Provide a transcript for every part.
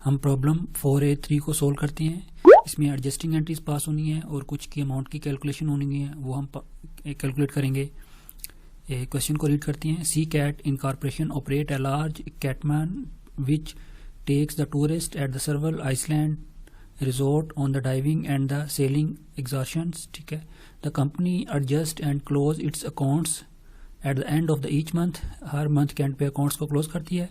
हम problem 4A3 को solve करते हैं। इसमें एडजस्टिंग एंट्रीज पास होनी है और कुछ की अमाउंट की कैलकुलेशन होनी है, वो हम कैलकुलेट करेंगे। क्वेश्चन को रीड करते हैं। Sea Cat incorporation operate a large catamaran which takes the tourist at the several island resort on the diving and the sailing excursions. ठीक है। The company adjust and close its accounts at the end of the each month. हर month के end पे accounts को close करती है।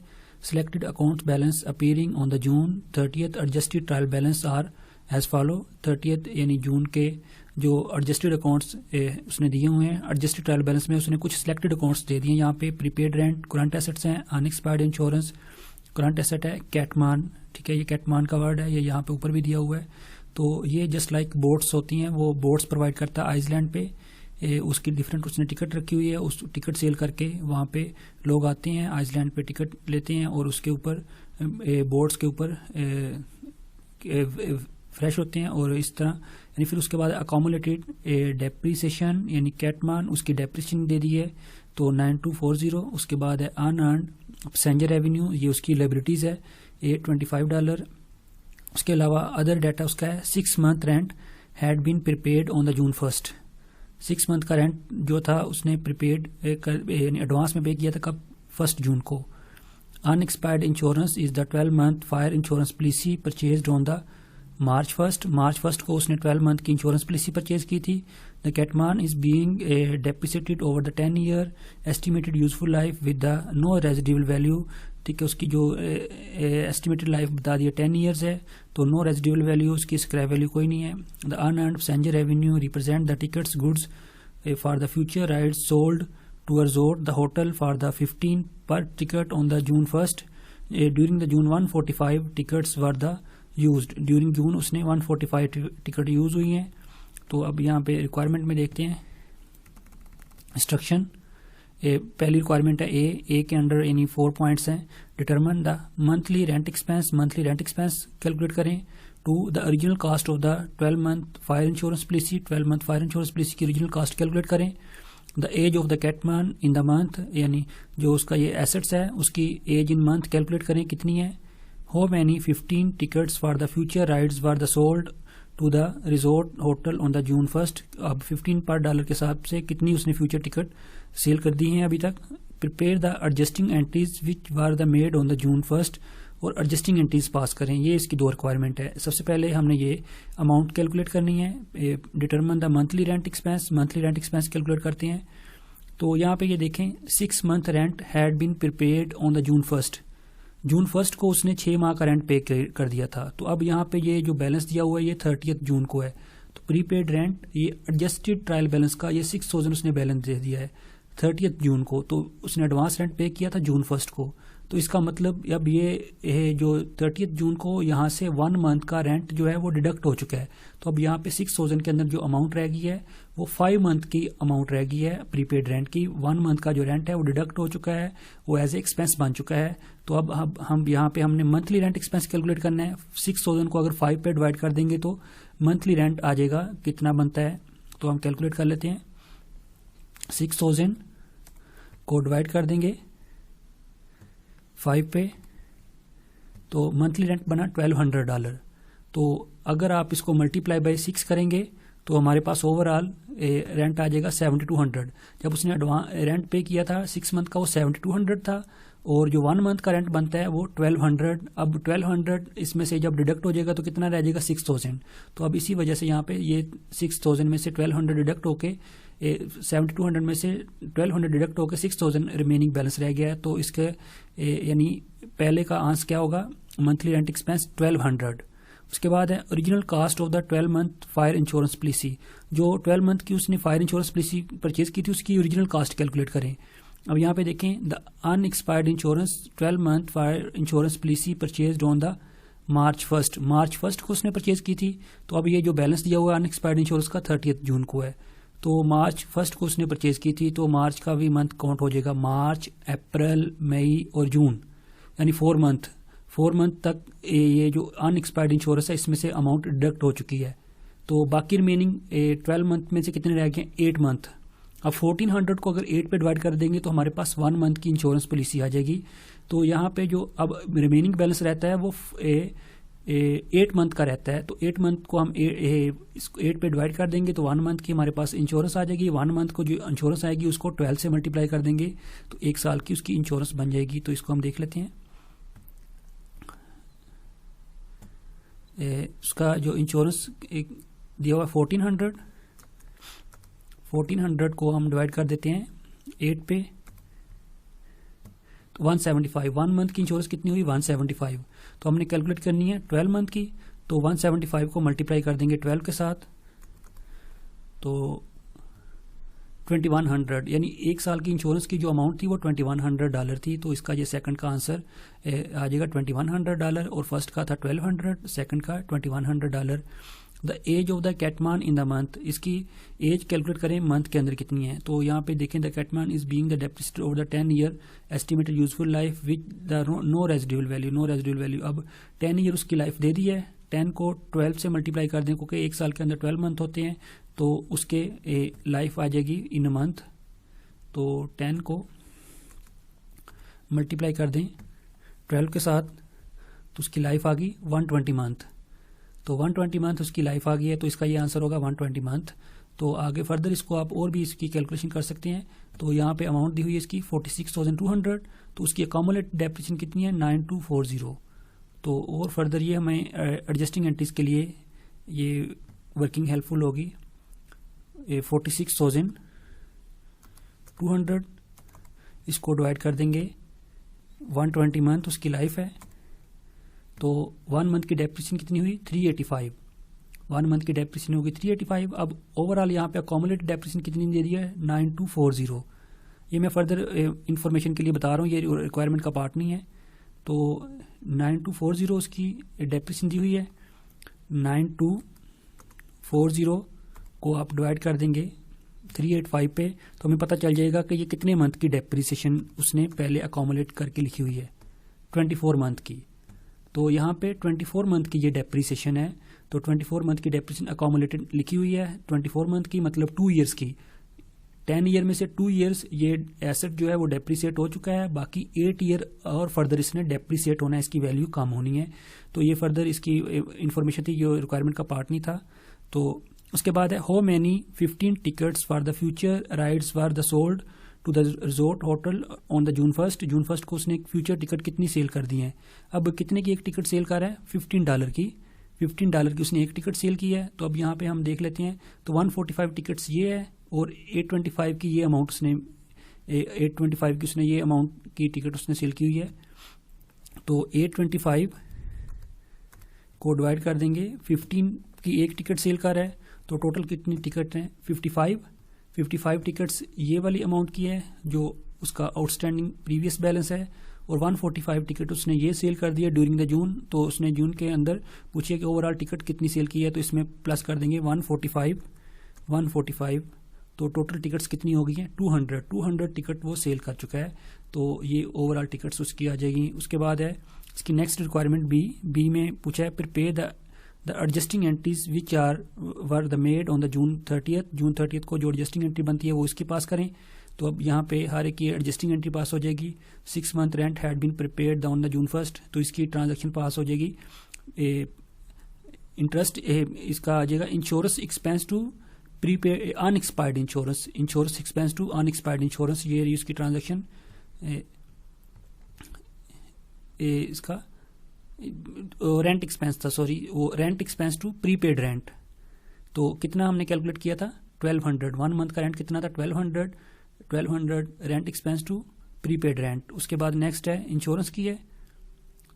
Selected accounts balance appearing on the June 30th adjusted trial balance are as follow। 30th यानी जून के जो adjusted accounts उसने दिए हुए हैं, एडजस्टेड ट्रायल बैलेंस में उसने कुछ सिलेक्टेड अकाउंट्स दे दिए। यहाँ पे प्रीपेड रेंट, करंट एसेट्स हैं, अनएक्सपायर्ड इंश्योरेंस, करंट एसेट है कैटमान। ठीक है, ये कैटमान का वर्ड है, ये यहाँ पे ऊपर भी दिया हुआ है। तो ये जस्ट लाइक बोट्स होती हैं, वो बोट्स प्रोवाइड करता है आइसलैंड पे। उसकी डिफरेंट उसने टिकट रखी हुई है, उस टिकट सेल करके वहाँ पे लोग आते हैं, आइसलैंड पे टिकट लेते हैं और उसके ऊपर बोर्ड्स के ऊपर फ्रेश होते हैं। और इस तरह यानी फिर उसके बाद अकोमोलेटेड डेप्रीसिएशन यानी कैटमान, उसकी डेप्रीसिएशन दे दी है तो 9240। उसके बाद है अनअर्न्ड पैसेंजर रेवेन्यू, ये उसकी लायबिलिटीज है $825। उसके अलावा अदर डाटा उसका है 6 month rent had been prepaid on the June 1st। 6 month का रेंट जो था उसने प्रीपेड यानी एडवांस में पे किया था कब, 1 जून को। Unexpired insurance is the 12 month fire insurance policy purchased on the March 1st। March 1st को उसने 12 मंथ की इंश्योरेंस पॉलिसी परचेज की थी। The catamaran is being depreciated over the 10 year estimated useful life with the no residual value. ठीक है, उसकी जो estimated life बता दिया 10 ईयर्स है, तो नो रेजिडुअल वैल्यू, उसकी स्क्रैप वैल्यू कोई नहीं है। The unearned passenger revenue represent the tickets goods for the future rides sold to a resort the hotel for the 15 per ticket on the June 1st। During the June 145 tickets were the used. During June उसने 145 ticket use हुई हैं। तो अब यहाँ पे requirement में देखते हैं इंस्ट्रक्शन। पहली रिक्वायरमेंट है ए के अंडर यानी 4 पॉइंट्स हैं। Determine the monthly rent expense, monthly rent expense calculate करें। 2 the original cost of the 12 month fire insurance policy, 12 month fire insurance policy की ओरिजिनल कास्ट कैलकुलेट करें। The age of the catamaran in the month, यानी जो उसका ये assets है उसकी as in month calculate करें कितनी है। How many 15 tickets for the future rides were the sold to the resort hotel on the June 1st। अब 15 पर डॉलर के हिसाब से कितनी उसने फ्यूचर टिकट सेल कर दी हैं अभी तक। Prepare the adjusting entries which were the made on the June 1st, और एडजस्टिंग एंट्रीज पास करें। ये इसकी 2 रिक्वायरमेंट है। सबसे पहले हमने ये अमाउंट कैलकुलेट करनी है। Determine the monthly rent expense, monthly rent expense calculate करते हैं। तो यहाँ पे ये देखें 6 month rent had been prepared on the June 1st। June 1st को उसने 6 माह का रेंट पे कर दिया था। तो अब यहाँ पे ये जो बैलेंस दिया हुआ है ये 30th जून को है। तो प्रीपेड रेंट ये एडजस्टेड ट्रायल बैलेंस का ये 6000 उसने बैलेंस दे दिया है 30th जून को। तो उसने एडवांस रेंट पे किया था June 1st को। तो इसका मतलब अब ये जो 30th जून को यहाँ से 1 मंथ का रेंट जो है वो डिडक्ट हो चुका है। तो अब यहाँ पे 6000 के अंदर जो अमाउंट रह गई है वो 5 मंथ की अमाउंट रह गई है प्रीपेड रेंट की। 1 मंथ का जो रेंट है वो डिडक्ट हो चुका है, वो एज ए एक्सपेंस बन चुका है। तो अब हम यहाँ पे हमने मंथली रेंट एक्सपेंस कैलकुलेट करना है। 6000 को अगर 5 पे डिवाइड कर देंगे तो मंथली रेंट आ जाएगा कितना बनता है। तो हम कैलकुलेट कर लेते हैं। 6000 को डिवाइड कर देंगे 5 पे, तो मंथली रेंट बना $1200। तो अगर आप इसको मल्टीप्लाई बाय 6 करेंगे तो हमारे पास ओवरऑल रेंट आ जाएगा 7200। जब उसने रेंट पे किया था 6 मंथ का वो 7200 था, और जो 1 मंथ का रेंट बनता है वो 1200। अब 1200 इसमें से जब डिडक्ट हो जाएगा तो कितना रह जाएगा 6000। तो अब इसी वजह से यहाँ पे ये 6000 में से 1200 डिडक्ट होके 7200 में से 1200 डिडक्ट होकर 6000 रिमेनिंग बैलेंस रह गया है। तो इसके यानी पहले का आंसर क्या होगा, मंथली रेंट एक्सपेंस 1200। उसके बाद है original cost of the 12 month fire insurance policy. जो 12 मंथ की उसने फायर इंश्योरेंस पॉलिसी परचेज की थी उसकी ओरिजिनल कास्ट कैलकुलेट करें। अब यहाँ पे देखें the unexpired insurance 12 month fire insurance policy purchased on the March 1st। March 1st को उसने परचेज की थी। तो अब ये जो बैलेंस दिया हुआ है अनएक्सपायर्ड इंश्योरेंस का 30th जून को है। तो March 1st को उसने परचेज की थी, तो मार्च का भी मंथ काउंट हो जाएगा। मार्च, अप्रैल, मई और जून यानी 4 मंथ तक ये जो अनएक्सपायर्ड इंश्योरेंस है इसमें से अमाउंट डिडक्ट हो चुकी है। तो बाकी रिमेनिंग 12 मंथ में से कितने रह गए, 8 मंथ। अब 1400 को अगर 8 पे डिवाइड कर देंगे तो हमारे पास 1 मंथ की इंश्योरेंस पॉलिसी आ जाएगी। तो यहाँ पे जो अब रिमेनिंग बैलेंस रहता है वो 8 मंथ का रहता है। तो 8 मंथ को हम 8 पे डिवाइड कर देंगे तो 1 मंथ की हमारे पास इंश्योरेंस आ जाएगी। 1 मंथ को जो इंश्योरेंस आएगी उसको 12 से मल्टीप्लाई कर देंगे तो 1 साल की उसकी इंश्योरेंस बन जाएगी। तो इसको हम देख लेते हैं। उसका जो इंश्योरेंस दिया हुआ 1400 को हम डिवाइड कर देते हैं 8 पे तो 175। 1 मंथ की इंश्योरेंस कितनी हुई 175। तो हमने कैलकुलेट करनी है 12 मंथ की, तो 175 को मल्टीप्लाई कर देंगे 12 के साथ तो 2100, यानी 1 साल की इंश्योरेंस की जो अमाउंट थी वो $2100 थी। तो इसका ये सेकंड का आंसर आ जाएगा $2100 और फर्स्ट का था 1200, सेकंड का $2100। The age of the catamaran in the month, इसकी एज कैलकुलेट करें मंथ के अंदर कितनी है। तो यहाँ पे देखें the catamaran is being the depreciated over the 10 year estimated useful life with the no residual value. अब 10 ईयर उसकी लाइफ दे दी है, 10 को 12 से मल्टीप्लाई कर दें क्योंकि 1 साल के अंदर 12 मंथ होते हैं तो उसके लाइफ आ जाएगी इन अ मंथ। तो 10 को मल्टीप्लाई कर दें 12 के साथ तो उसकी लाइफ आ गई 120 मंथ। तो 120 मंथ उसकी लाइफ आ गई है तो इसका ये आंसर होगा 120 मंथ। तो आगे फर्दर इसको आप और भी इसकी कैलकुलेशन कर सकते हैं। तो यहाँ पे अमाउंट दी हुई है इसकी 46,200, तो उसकी अकोमुलेट डेप्रिसिएशन कितनी है 9240। तो और फर्दर ये हमें एडजस्टिंग एंट्रीज के लिए ये वर्किंग हेल्पफुल होगी। 46,200 इसको डिवाइड कर देंगे 120 मंथ उसकी लाइफ है तो 1 मंथ की डेप्रिसिएशन कितनी हुई 385। 1 मंथ की डेप्रिसिएशन होगी 385। अब ओवरऑल यहाँ पे अकोमुलेटेड डेप्रिसिएशन कितनी दे दी है 9240। ये मैं फर्दर इंफॉर्मेशन के लिए बता रहा हूँ, ये रिक्वायरमेंट का पार्ट नहीं है। तो 9240 उसकी डेप्रिसिएशन दी हुई है। 9240 को आप डिवाइड कर देंगे 385 पे तो हमें पता चल जाएगा कि ये कितने मंथ की डेप्रिसिएशन उसने पहले अकोमुलेट करके लिखी हुई है 24 मंथ की। तो यहाँ पे 24 मंथ की ये डेप्रिसिएशन है। तो 24 मंथ की डेप्रिसिएशन अकोमुलेटेड लिखी हुई है 24 मंथ की, मतलब 2 ईयर्स की। 10 ईयर में से 2 ईयर्स ये एसेट जो है वो डेप्रिसिएट हो चुका है, बाकी 8 ईयर और फर्दर इसने डेप्रिसिएट होना है, इसकी वैल्यू कम होनी है। तो ये फर्दर इसकी इंफॉर्मेशन थी जो रिक्वायरमेंट का पार्ट नहीं था। तो उसके बाद है how many 15 tickets for the future rides for the sold to the resort hotel on the June first को उसने फ्यूचर टिकट कितनी सेल कर दी है। अब कितने की एक टिकट सेल कर रहा है $15 की उसने एक टिकट सेल की है। तो अब यहाँ पे हम देख लेते हैं तो 145 टिकट्स ये है और 825 की ये अमाउंट उसने 825 की उसने ये अमाउंट की टिकट उसने सेल की हुई है। तो 825 को डिवाइड कर देंगे 15 की एक टिकट सेल कर रहा है तो टोटल कितनी टिकट हैं 55 टिकट्स ये वाली अमाउंट की है जो उसका आउटस्टैंडिंग प्रीवियस बैलेंस है, और 145 टिकट उसने ये सेल कर दिया ड्यूरिंग द जून। तो उसने जून के अंदर पूछिए कि ओवरऑल टिकट कितनी सेल की है तो इसमें प्लस कर देंगे 145। तो टोटल टिकट्स कितनी हो गई हैं 200 टिकट वो सेल कर चुका है। तो ये ओवरऑल टिकट्स उसकी आ जाएगी। उसके बाद है इसकी नेक्स्ट रिक्वायरमेंट बी में पूछा है prepare the adjusting entries which are were the made on the June 30th को जो एडजस्टिंग एंट्री बनती है वो इसके पास करें। तो अब यहाँ पे हर एक की एडजस्टिंग एंट्री पास हो जाएगी। 6 month rent had been prepared on the June 1st, तो इसकी ट्रांजैक्शन पास हो जाएगी। इंटरेस्ट इसका आ जाएगा insurance expense to prepaid unexpired insurance expense to unexpired insurance, ये इसकी ट्रांजैक्शन इसका रेंट एक्सपेंस था, वो rent expense to prepaid rent. तो कितना हमने कैलकुलेट किया था 1200। 1 मंथ का रेंट कितना था 1200 rent expense to prepaid rent. उसके बाद नेक्स्ट है इंश्योरेंस की है।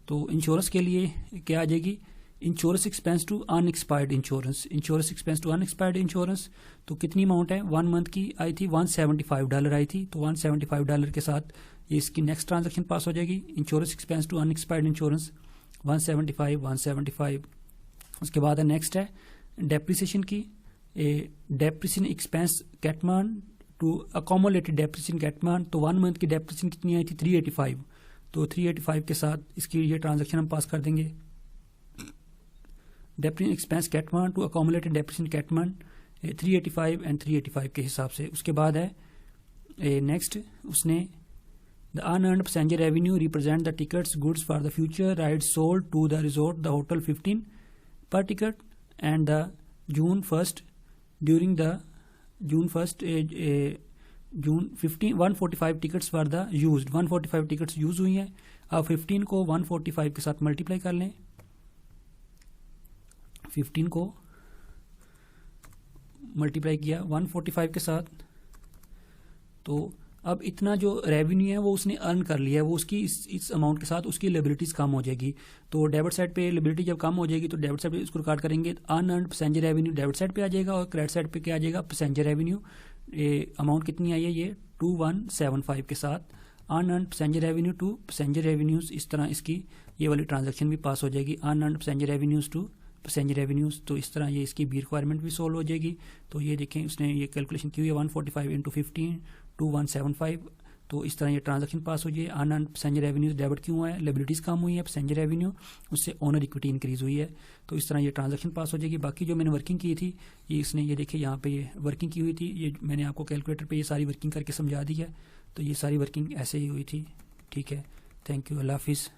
तो इंश्योरेंस के लिए क्या आ जाएगी insurance expense to unexpired insurance. तो कितनी अमाउंट है 1 मंथ की आई थी $175 आई थी। तो $175 के साथ ये इसकी नेक्स्ट ट्रांजैक्शन पास हो जाएगी। Insurance expense to unexpired insurance 175। उसके बाद है नेक्स्ट है डेप्रिसिएशन की। Depreciation expense catamaran to accumulated depreciation catamaran. तो 1 मंथ की डेप्रिसिएशन कितनी आई थी 385। तो 385 के साथ इसकी ये ट्रांजैक्शन हम पास कर देंगे। Depreciation expense catamaran to accumulated depreciation catamaran 385 and 385 के हिसाब से। उसके बाद है नेक्स्ट, उसने the unearned passenger revenue represent the tickets goods for the future ride sold to the resort the hotel 15 per ticket and the June 1 during the June 145 tickets for the used, 145 tickets use हुई हैं। अब 15 को 145 के साथ multiply कर लें, 15 को multiply किया 145 के साथ, तो अब इतना जो रेवेन्यू है वो उसने अर्न कर लिया है, वो उसकी इस अमाउंट के साथ उसकी लिबिलिटीज कम हो जाएगी। तो डेबिट साइड पे लिबिलिटी जब कम हो जाएगी तो डेबिट साइड पे इसको रिकॉर्ड करेंगे, unearned passenger revenue debit side पे आ जाएगा और क्रेडिट साइड पे क्या आ जाएगा, पैसेंजर रेवेन्यू। अमाउंट कितनी आई है, ये 2175 के साथ unearned passenger revenue to passenger revenues, इस तरह इसकी ये वाली ट्रांजेक्शन भी पास हो जाएगी, unearned passenger revenues to passenger revenues. तो इस तरह ये इसकी बी रिक्वायरमेंट भी सोल्व हो जाएगी। तो ये देखें उसने ये कैलकुलेशन की हुई है 145 इंटू 15 2175, तो इस तरह ये ट्रांजैक्शन पास हो जाए। अनअर्न्ड पैसेंजर रेवेन्यूज डेबिट क्यों हुआ है, लिबिलिटीज कम हुई है, पैसेंजर रेवेन्यू उससे ओनर इक्विटी इंक्रीज हुई है, तो इस तरह ये ट्रांजैक्शन पास हो जाएगी। बाकी जो मैंने वर्किंग की थी ये इसने ये देखिए यहाँ पे ये वर्किंग की हुई थी, ये मैंने आपको कैलकुलेटर पे ये सारी वर्किंग करके समझा दी है, तो ये सारी वर्किंग ऐसे ही हुई थी। ठीक है, थैंक यू, अल्लाह हाफिज़।